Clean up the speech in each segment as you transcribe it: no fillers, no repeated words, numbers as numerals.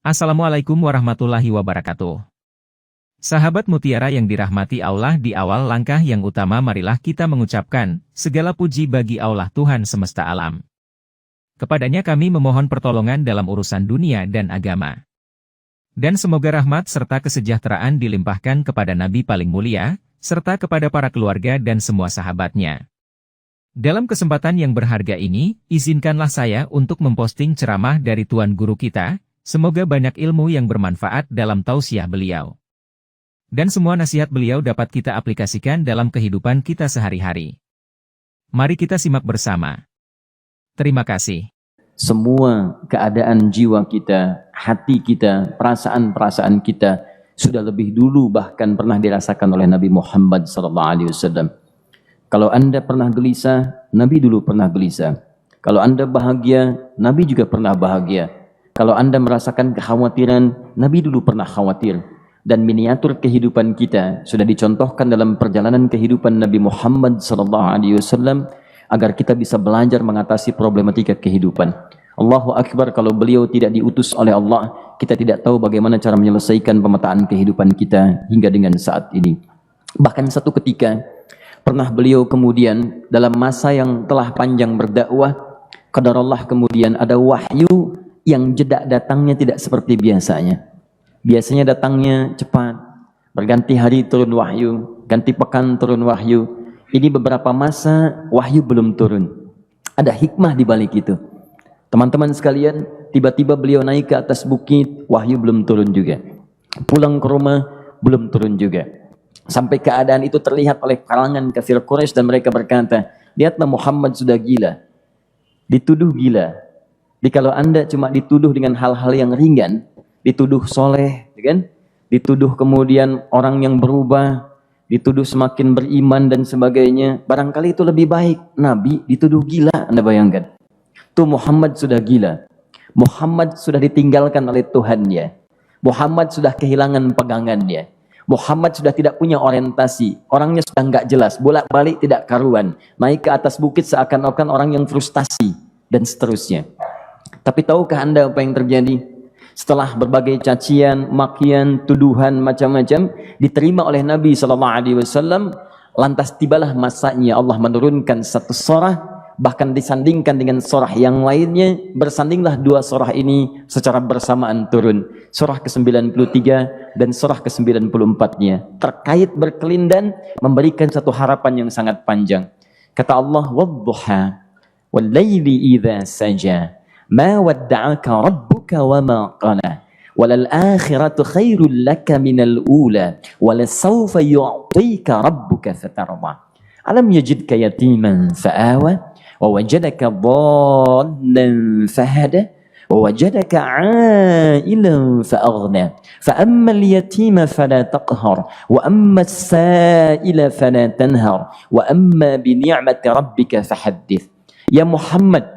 Assalamualaikum warahmatullahi wabarakatuh. Sahabat Mutiara yang dirahmati Allah, di awal langkah yang utama marilah kita mengucapkan, segala puji bagi Allah Tuhan semesta alam. Kepadanya kami memohon pertolongan dalam urusan dunia dan agama. Dan semoga rahmat serta kesejahteraan dilimpahkan kepada Nabi paling mulia, serta kepada para keluarga dan semua sahabatnya. Dalam kesempatan yang berharga ini, izinkanlah saya untuk memposting ceramah dari Tuan Guru kita. Semoga banyak ilmu yang bermanfaat dalam tausiah beliau. Dan semua nasihat beliau dapat kita aplikasikan dalam kehidupan kita sehari-hari. Mari kita simak bersama. Terima kasih. Semua keadaan jiwa kita, hati kita, perasaan-perasaan kita sudah lebih dulu bahkan pernah dirasakan oleh Nabi Muhammad SAW. Kalau Anda pernah gelisah, Nabi dulu pernah gelisah. Kalau Anda bahagia, Nabi juga pernah bahagia. Kalau Anda merasakan kekhawatiran, Nabi dulu pernah khawatir. Dan miniatur kehidupan kita sudah dicontohkan dalam perjalanan kehidupan Nabi Muhammad SAW agar kita bisa belajar mengatasi problematika kehidupan. Allahu Akbar, kalau beliau tidak diutus oleh Allah, kita tidak tahu bagaimana cara menyelesaikan pemetaan kehidupan kita hingga dengan saat ini. Bahkan satu ketika, pernah beliau kemudian dalam masa yang telah panjang berdakwah, qadarullah kemudian ada wahyu yang jeda datangnya tidak seperti biasanya. Biasanya datangnya cepat, berganti hari turun wahyu, ganti pekan turun wahyu. Ini beberapa masa wahyu belum turun. Ada hikmah di balik itu. Teman-teman sekalian, tiba-tiba beliau naik ke atas bukit, wahyu belum turun juga. Pulang ke rumah, belum turun juga. Sampai keadaan itu terlihat oleh kalangan kafir Quraisy dan mereka berkata, lihatlah Muhammad sudah gila. Dituduh gila. Jadi kalau Anda cuma dituduh dengan hal-hal yang ringan, dituduh soleh, kan? Dituduh kemudian orang yang berubah, dituduh semakin beriman dan sebagainya, barangkali itu lebih baik. Nabi dituduh gila, Anda bayangkan. Tuh Muhammad sudah gila. Muhammad sudah ditinggalkan oleh Tuhannya. Muhammad sudah kehilangan pegangannya. Muhammad sudah tidak punya orientasi. Orangnya sudah nggak jelas, bolak-balik tidak karuan. Naik ke atas bukit seakan-akan orang yang frustasi dan seterusnya. Tapi tahukah Anda apa yang terjadi? Setelah berbagai cacian, makian, tuduhan macam-macam diterima oleh Nabi SAW, lantas tibalah masanya Allah menurunkan satu surah, bahkan disandingkan dengan surah yang lainnya, bersandinglah dua surah ini secara bersamaan turun. Surah ke-93 dan surah ke-94-nya terkait berkelindan memberikan satu harapan yang sangat panjang. Kata Allah, "Wadduha wal laili idza saja." Ma wadda'aka rabbuka wa ma qala walal akhiratu khairul laka minal ula walasawfa yu'tika rabbuka fatarda alam yajidka yatiman fa'awa wa wajadaka dhallan fahada wa wajadaka 'ailan fa'aghna fa ammal yatima fala taqhar wa ammas sa'ila fala tanhar wa amma bi ni'mati rabbika fahaddits. Ya Muhammad,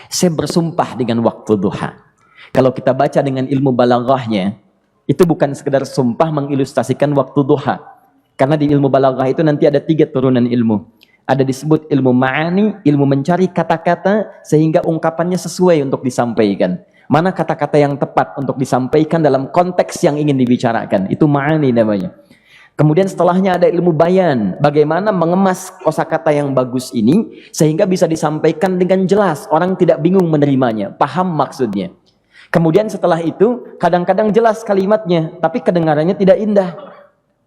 saya bersumpah dengan waktu duha. Kalau kita baca dengan ilmu balaghahnya, itu bukan sekedar sumpah mengilustrasikan waktu duha. Karena di ilmu balaghah itu nanti ada 3 turunan ilmu. Ada disebut ilmu ma'ani, ilmu mencari kata-kata sehingga ungkapannya sesuai untuk disampaikan. Mana kata-kata yang tepat untuk disampaikan dalam konteks yang ingin dibicarakan. Itu ma'ani namanya. Kemudian setelahnya ada ilmu bayan, bagaimana mengemas kosakata yang bagus ini sehingga bisa disampaikan dengan jelas, orang tidak bingung menerimanya, paham maksudnya. Kemudian setelah itu kadang-kadang jelas kalimatnya, tapi kedengarannya tidak indah.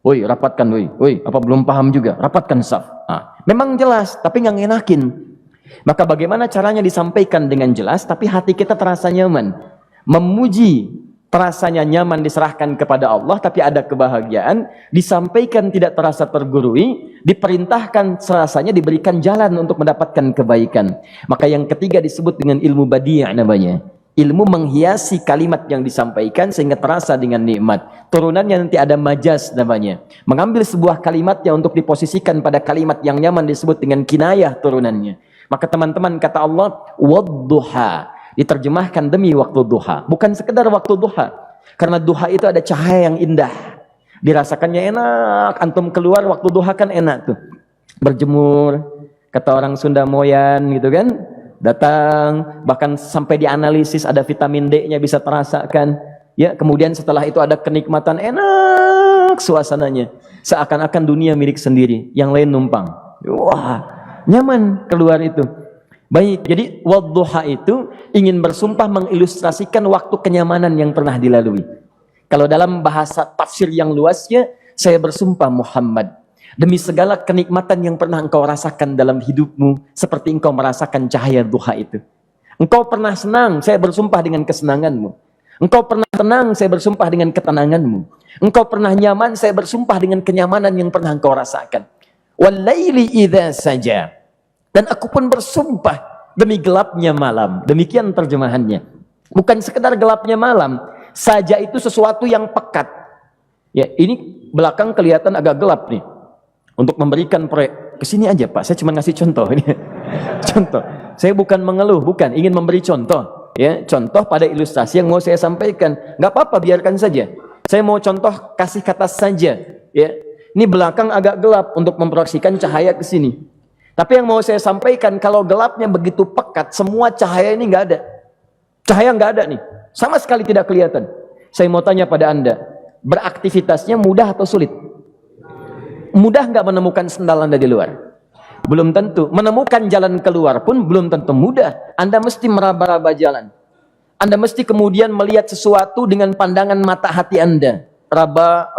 Woi, rapatkan, woi, apa belum paham juga? Rapatkan saf. Memang jelas, tapi nggak ngenakin. Maka bagaimana caranya disampaikan dengan jelas, tapi hati kita terasa nyaman, memuji. Rasanya nyaman diserahkan kepada Allah, tapi ada kebahagiaan, disampaikan tidak terasa tergurui, diperintahkan serasanya diberikan jalan untuk mendapatkan kebaikan. Maka yang ketiga disebut dengan ilmu badi' namanya. Ilmu menghiasi kalimat yang disampaikan sehingga terasa dengan nikmat. Turunannya nanti ada majaz namanya. Mengambil sebuah kalimatnya untuk diposisikan pada kalimat yang nyaman disebut dengan kinayah turunannya. Maka teman-teman kata Allah, wadduha. Diterjemahkan demi waktu duha, bukan sekedar waktu duha, karena duha itu ada cahaya yang indah, dirasakannya enak. Antum keluar waktu duha kan enak tuh, berjemur, kata orang Sunda moyan gitu kan, datang, bahkan sampai dianalisis ada vitamin D-nya bisa terasakan. Ya, kemudian setelah itu ada kenikmatan, enak suasananya. Seakan-akan dunia milik sendiri, yang lain numpang. Wah, nyaman keluar itu. Baik, jadi wadduha itu ingin bersumpah mengilustrasikan waktu kenyamanan yang pernah dilalui. Kalau dalam bahasa tafsir yang luasnya, saya bersumpah Muhammad, demi segala kenikmatan yang pernah engkau rasakan dalam hidupmu, seperti engkau merasakan cahaya duha itu. Engkau pernah senang, saya bersumpah dengan kesenanganmu. Engkau pernah tenang, saya bersumpah dengan ketenanganmu. Engkau pernah nyaman, saya bersumpah dengan kenyamanan yang pernah engkau rasakan. Walaili idza saja. Dan aku pun bersumpah demi gelapnya malam. Demikian terjemahannya. Bukan sekedar gelapnya malam, saja itu sesuatu yang pekat. Ya, ini belakang kelihatan agak gelap nih. Untuk memberikan proyek, kesini aja Pak, saya cuma ngasih contoh ini. Contoh. Saya bukan mengeluh, bukan, ingin memberi contoh. Ya, contoh pada ilustrasi yang mau saya sampaikan. Nggak apa-apa, biarkan saja. Saya mau contoh kasih kata saja. Ya, ini belakang agak gelap untuk memproyeksikan cahaya ke sini. Tapi yang mau saya sampaikan, kalau gelapnya begitu pekat, semua cahaya ini nggak ada. Cahaya nggak ada nih, sama sekali tidak kelihatan. Saya mau tanya pada Anda, beraktivitasnya mudah atau sulit? Mudah nggak menemukan sendal Anda di luar? Belum tentu. Menemukan jalan keluar pun belum tentu mudah. Anda mesti meraba-raba jalan. Anda mesti kemudian melihat sesuatu dengan pandangan mata hati Anda. Raba,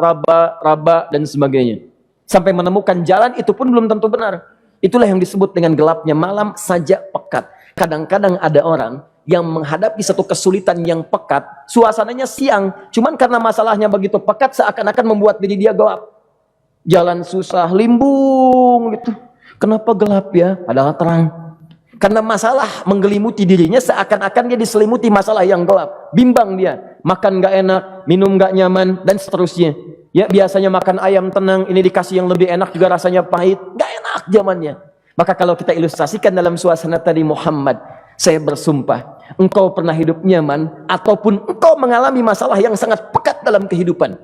dan sebagainya. Sampai menemukan jalan, itu pun belum tentu benar. Itulah yang disebut dengan gelapnya malam saja pekat. Kadang-kadang ada orang yang menghadapi satu kesulitan yang pekat. Suasananya siang. Cuman karena masalahnya begitu pekat, seakan-akan membuat diri dia gelap. Jalan susah, limbung gitu. Kenapa gelap ya? Padahal terang. Karena masalah menggelimuti dirinya, seakan-akan dia diselimuti masalah yang gelap. Bimbang dia. Makan gak enak, minum gak nyaman, dan seterusnya. Ya, biasanya makan ayam tenang, ini dikasih yang lebih enak juga rasanya pahit. Gak enak zamannya. Maka kalau kita ilustrasikan dalam suasana tadi Muhammad, saya bersumpah, engkau pernah hidup nyaman, ataupun engkau mengalami masalah yang sangat pekat dalam kehidupan.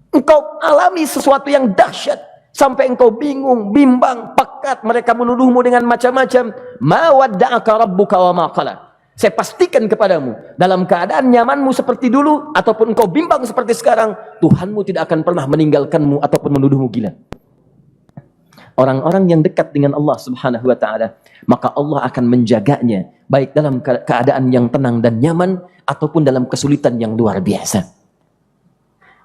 Engkau alami sesuatu yang dahsyat. Sampai engkau bingung, bimbang, pekat. Mereka menuduhmu dengan macam-macam. Ma wadda'aka rabbuka wa ma qala. Saya pastikan kepadamu, dalam keadaan nyamanmu seperti dulu, ataupun engkau bimbang seperti sekarang, Tuhanmu tidak akan pernah meninggalkanmu ataupun menuduhmu gila. Orang-orang yang dekat dengan Allah subhanahu wa ta'ala, maka Allah akan menjaganya, baik dalam keadaan yang tenang dan nyaman, ataupun dalam kesulitan yang luar biasa.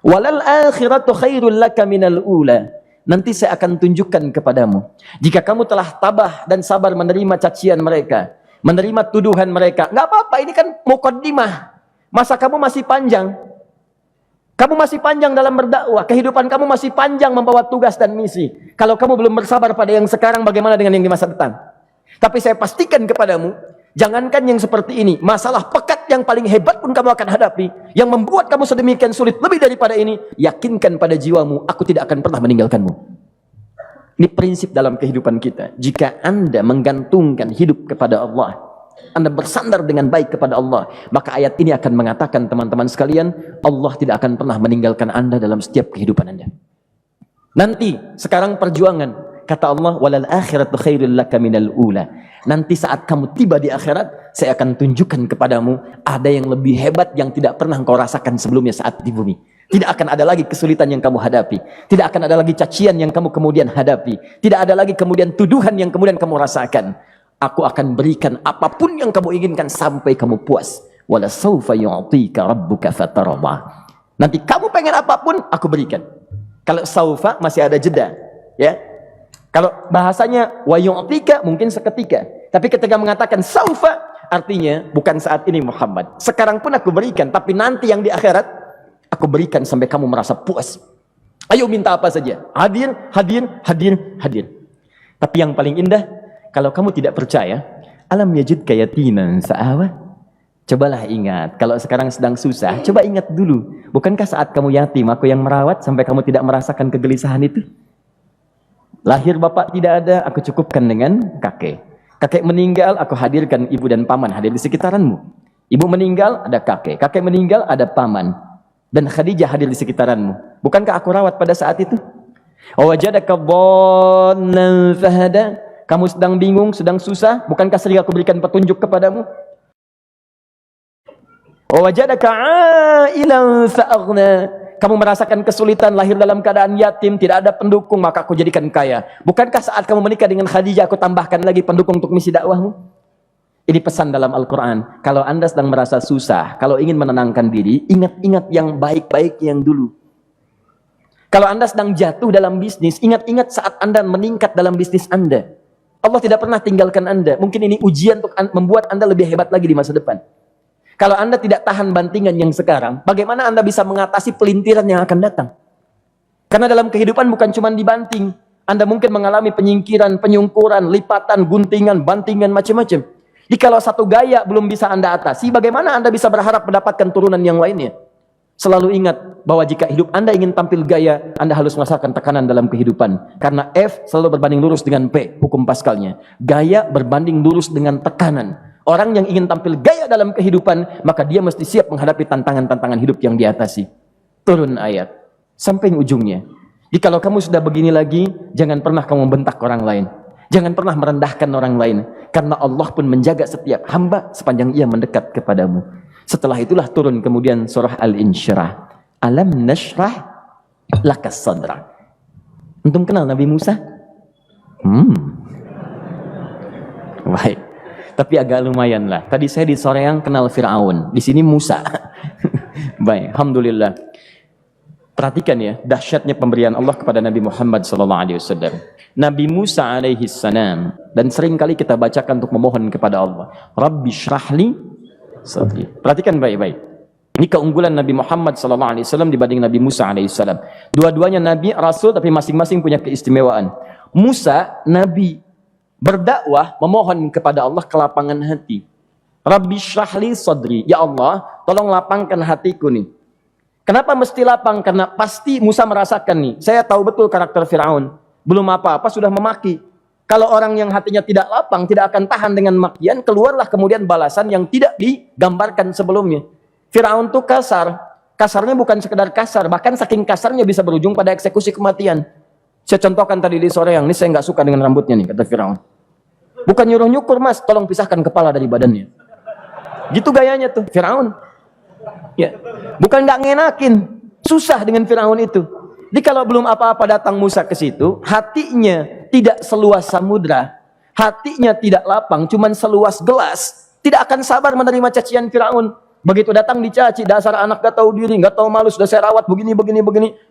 Walal akhiratu khairul laka minal ula. Nanti saya akan tunjukkan kepadamu. Jika kamu telah tabah dan sabar menerima cacian mereka, menerima tuduhan mereka, nggak apa-apa, ini kan muqaddimah. Masa kamu masih panjang. Kamu masih panjang dalam berdakwah. Kehidupan kamu masih panjang membawa tugas dan misi. Kalau kamu belum bersabar pada yang sekarang, bagaimana dengan yang di masa depan? Tapi saya pastikan kepadamu, jangankan yang seperti ini, masalah pekat yang paling hebat pun kamu akan hadapi, yang membuat kamu sedemikian sulit, lebih daripada ini, yakinkan pada jiwamu, aku tidak akan pernah meninggalkanmu. Ini prinsip dalam kehidupan kita. Jika Anda menggantungkan hidup kepada Allah, Anda bersandar dengan baik kepada Allah, maka ayat ini akan mengatakan, teman-teman sekalian, Allah tidak akan pernah meninggalkan Anda dalam setiap kehidupan Anda. Nanti, sekarang perjuangan. Kata Allah, walal akhiratu khairul laka minal ula. Nanti saat kamu tiba di akhirat, saya akan tunjukkan kepadamu ada yang lebih hebat yang tidak pernah engkau rasakan sebelumnya saat di bumi. Tidak akan ada lagi kesulitan yang kamu hadapi. Tidak akan ada lagi cacian yang kamu kemudian hadapi. Tidak ada lagi kemudian tuduhan yang kemudian kamu rasakan. Aku akan berikan apapun yang kamu inginkan sampai kamu puas. Wala sawfa yu'tika rabbuka fatarda. Nanti kamu pengen apapun, aku berikan. Kalau saufa masih ada jeda, ya. Kalau bahasanya wa yu'tika mungkin seketika. Tapi ketika mengatakan saufa, artinya bukan saat ini Muhammad. Sekarang pun aku berikan, tapi nanti yang di akhirat aku berikan sampai kamu merasa puas. Ayo minta apa saja. Hadir, hadir, hadir, hadir. Tapi yang paling indah, kalau kamu tidak percaya, alam yajidka yatiman sa'awa. Cobalah ingat, kalau sekarang sedang susah, coba ingat dulu. Bukankah saat kamu yatim, aku yang merawat sampai kamu tidak merasakan kegelisahan itu? Lahir bapak tidak ada, aku cukupkan dengan kakek. Kakek meninggal, aku hadirkan ibu dan paman hadir di sekitaranmu. Ibu meninggal, ada kakek. Kakek meninggal, ada paman. Dan Khadijah hadir di sekitaranmu. Bukankah aku rawat pada saat itu? Wajadaka dhallan fahada. Kamu sedang bingung, sedang susah. Bukankah sering aku berikan petunjuk kepadamu? Wa wajadaka 'ailan fa'aghna. Kamu merasakan kesulitan, lahir dalam keadaan yatim, tidak ada pendukung, maka aku jadikan kaya. Bukankah saat kamu menikah dengan Khadijah, aku tambahkan lagi pendukung untuk misi dakwahmu? Ini pesan dalam Al-Quran. Kalau Anda sedang merasa susah, kalau ingin menenangkan diri, ingat-ingat yang baik-baik yang dulu. Kalau Anda sedang jatuh dalam bisnis, ingat-ingat saat Anda meningkat dalam bisnis Anda. Allah tidak pernah tinggalkan Anda. Mungkin ini ujian untuk membuat Anda lebih hebat lagi di masa depan. Kalau Anda tidak tahan bantingan yang sekarang, bagaimana Anda bisa mengatasi pelintiran yang akan datang? Karena dalam kehidupan bukan cuma dibanting. Anda mungkin mengalami penyingkiran, penyungkuran, lipatan, guntingan, bantingan, macam-macam. Jadi kalau satu gaya belum bisa Anda atasi, bagaimana Anda bisa berharap mendapatkan turunan yang lainnya? Selalu ingat bahwa jika hidup Anda ingin tampil gaya, Anda harus merasakan tekanan dalam kehidupan. Karena F selalu berbanding lurus dengan P, hukum Pascalnya. Gaya berbanding lurus dengan tekanan. Orang yang ingin tampil gaya dalam kehidupan, maka dia mesti siap menghadapi tantangan-tantangan hidup yang diatasi. Turun ayat. Sampai ujungnya. Jadi kalau kamu sudah begini lagi, jangan pernah kamu bentak orang lain. Jangan pernah merendahkan orang lain. Karena Allah pun menjaga setiap hamba sepanjang ia mendekat kepadamu. Setelah itulah turun kemudian surah Al-Insyirah. Alam nashrah lakas sadra. Antum kenal Nabi Musa? Baik. Tapi agak lumayan lah. Tadi saya di Soreang kenal Fir'aun. Di sini Musa. Baik, alhamdulillah. Perhatikan ya, dahsyatnya pemberian Allah kepada Nabi Muhammad SAW. Nabi Musa alaihi salam, dan sering kali kita bacakan untuk memohon kepada Allah. Rabbi syrahli sadri. Perhatikan baik-baik. Ini keunggulan Nabi Muhammad SAW dibanding Nabi Musa alaihissalam. Dua-duanya Nabi, Rasul, tapi masing-masing punya keistimewaan. Musa, Nabi, berdakwah, memohon kepada Allah kelapangan hati. Rabbi syrahli sadri. Ya Allah, tolong lapangkan hatiku nih. Kenapa mesti lapang? Karena pasti Musa merasakan nih. Saya tahu betul karakter Fir'aun. Belum apa-apa sudah memaki. Kalau orang yang hatinya tidak lapang, tidak akan tahan dengan makian, keluarlah kemudian balasan yang tidak digambarkan sebelumnya. Fir'aun tuh kasar. Kasarnya bukan sekedar kasar, bahkan saking kasarnya bisa berujung pada eksekusi kematian. Saya contohkan tadi di sore yang ini, saya nggak suka dengan rambutnya nih, kata Fir'aun. Bukan nyuruh nyukur mas, tolong pisahkan kepala dari badannya. Gitu gayanya tuh, Fir'aun. Ya, bukan nggak ngenakin, susah dengan Fir'aun itu. Jadi kalau belum apa-apa datang Musa ke situ, hatinya tidak seluas samudra, hatinya tidak lapang, cuman seluas gelas, tidak akan sabar menerima cacian Fir'aun. Begitu datang dicaci, dasar anak gak tahu diri, gak tahu malu, sudah saya rawat begini.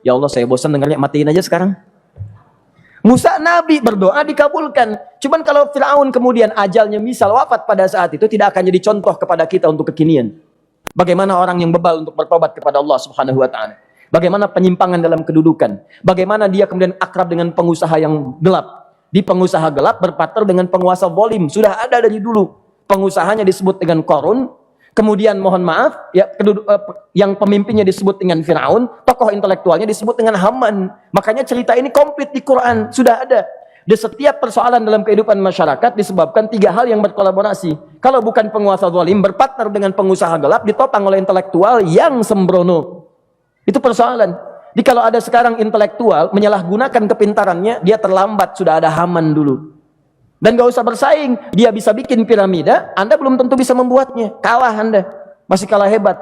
Ya Allah, saya bosan dengarnya, matiin aja sekarang. Musa Nabi berdoa dikabulkan. Cuman kalau Fir'aun kemudian ajalnya misal wafat pada saat itu, tidak akan jadi contoh kepada kita untuk kekinian. Bagaimana orang yang bebal untuk bertobat kepada Allah Subhanahu wa Ta'ala. Bagaimana penyimpangan dalam kedudukan. Bagaimana dia kemudian akrab dengan pengusaha yang gelap. Di pengusaha gelap berpartner dengan penguasa zalim. Sudah ada dari dulu. Pengusahanya disebut dengan Qarun. Kemudian mohon maaf, ya, yang pemimpinnya disebut dengan Fir'aun. Tokoh intelektualnya disebut dengan Haman. Makanya cerita ini komplit di Quran. Sudah ada. Di setiap persoalan dalam kehidupan masyarakat disebabkan tiga hal yang berkolaborasi. Kalau bukan penguasa zalim, berpartner dengan pengusaha gelap, ditopang oleh intelektual yang sembrono. Itu persoalan. Jadi kalau ada sekarang intelektual menyalahgunakan kepintarannya, dia terlambat, sudah ada Haman dulu. Dan gak usah bersaing, dia bisa bikin piramida, Anda belum tentu bisa membuatnya. Kalah Anda, masih kalah hebat.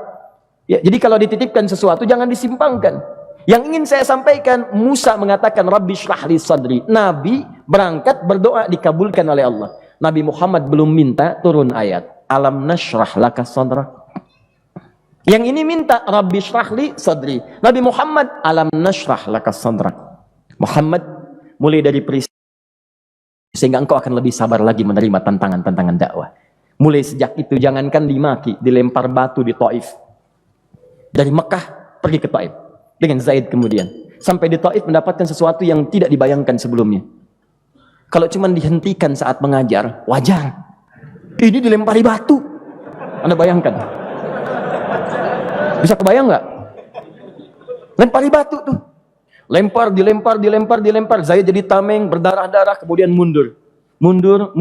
Ya, jadi kalau dititipkan sesuatu, jangan disimpangkan. Yang ingin saya sampaikan, Musa mengatakan, Rabbi syrahli sadri. Nabi berangkat berdoa dikabulkan oleh Allah. Nabi Muhammad belum minta turun ayat. Alam nashrah laka sadra. Yang ini minta Rabbi syrahli sadri. Nabi Muhammad alam nashrah laka sadrak. Muhammad mulai dari peristiwa sehingga engkau akan lebih sabar lagi menerima tantangan-tantangan dakwah. Mulai sejak itu jangankan dimaki, dilempar batu di Taif. Dari Mekah pergi ke Taif dengan Zaid kemudian. Sampai di Taif mendapatkan sesuatu yang tidak dibayangkan sebelumnya. Kalau cuma dihentikan saat mengajar, wajar. Ini dilempari batu. Anda bayangkan? Bisa kebayang nggak? Lempari batu tuh. Lempar, dilempar. Zaid jadi tameng, berdarah-darah, kemudian mundur. Mundur,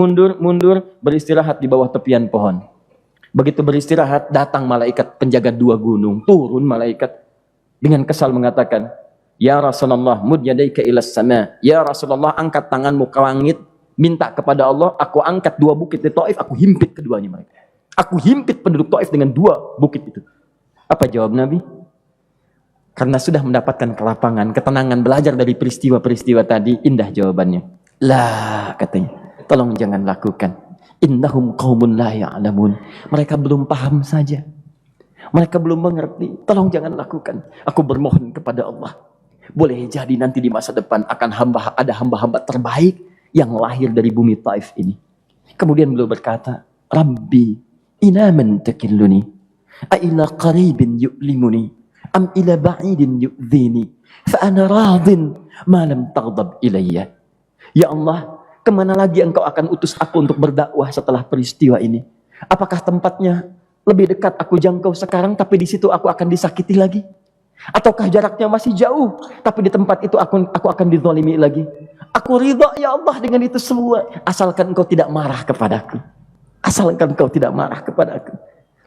beristirahat di bawah tepian pohon. Begitu beristirahat, datang malaikat penjaga dua gunung. Turun malaikat dengan kesal mengatakan, Ya Rasulullah, mud yadaika ilas sama. Ya Rasulullah, angkat tanganmu ke langit. Minta kepada Allah, aku angkat dua bukit di Taif, aku himpit keduanya mereka. Aku himpit penduduk Taif dengan 2 bukit itu. Apa jawab Nabi? Karena sudah mendapatkan kelapangan, ketenangan, belajar dari peristiwa-peristiwa tadi, indah jawabannya. Lah, katanya, tolong jangan lakukan. Innahum qaumun la ya'lamun. Mereka belum paham saja. Mereka belum mengerti. Tolong jangan lakukan. Aku bermohon kepada Allah. Boleh jadi nanti di masa depan akan ada hamba-hamba terbaik yang lahir dari bumi Taif ini. Kemudian beliau berkata, Rabbi, ina man takilluni, a ila qaribin yu'limuni, am ila ba'idin yu'dhini, fa ana radin ma lam taghdab ilayya. Ya Allah, kemana lagi engkau akan utus aku untuk berdakwah setelah peristiwa ini? Apakah tempatnya lebih dekat aku jangkau sekarang, tapi di situ aku akan disakiti lagi? Ataukah jaraknya masih jauh, tapi di tempat itu aku akan dizalimi lagi? Aku ridha ya Allah dengan itu semua, asalkan engkau tidak marah kepadaku. Asalkan engkau tidak marah kepadaku.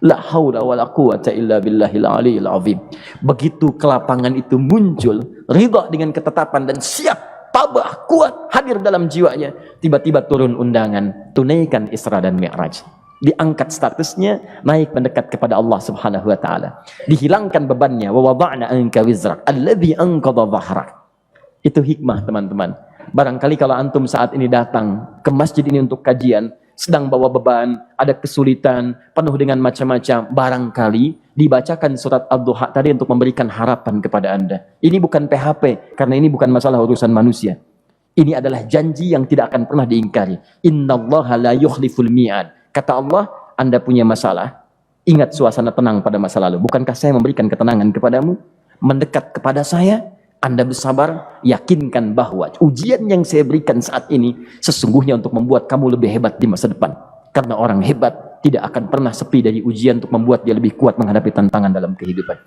La haula wa la quwata illa billahil aliyil azim. Begitu kelapangan itu muncul, ridha dengan ketetapan dan siap, tabah, kuat, hadir dalam jiwanya. Tiba-tiba turun undangan, tunaikan Isra dan Mi'raj. Diangkat statusnya, naik mendekat kepada Allah Subhanahu wa taala. Dihilangkan bebannya, wa wada'na anka wizrak alladhi anqadha dhahrak. Itu hikmah, teman-teman. Barangkali kalau antum saat ini datang ke masjid ini untuk kajian, sedang bawa beban, ada kesulitan, penuh dengan macam-macam, barangkali dibacakan surat Ad-Duha tadi untuk memberikan harapan kepada Anda. Ini bukan PHP, karena ini bukan masalah urusan manusia. Ini adalah janji yang tidak akan pernah diingkari. Innallaha la yukhliful mi'ad. Kata Allah, Anda punya masalah, ingat suasana tenang pada masa lalu. Bukankah saya memberikan ketenangan kepadamu? Mendekat kepada saya, Anda bersabar, yakinkan bahwa ujian yang saya berikan saat ini sesungguhnya untuk membuat kamu lebih hebat di masa depan. Karena orang hebat tidak akan pernah sepi dari ujian untuk membuat dia lebih kuat menghadapi tantangan dalam kehidupan.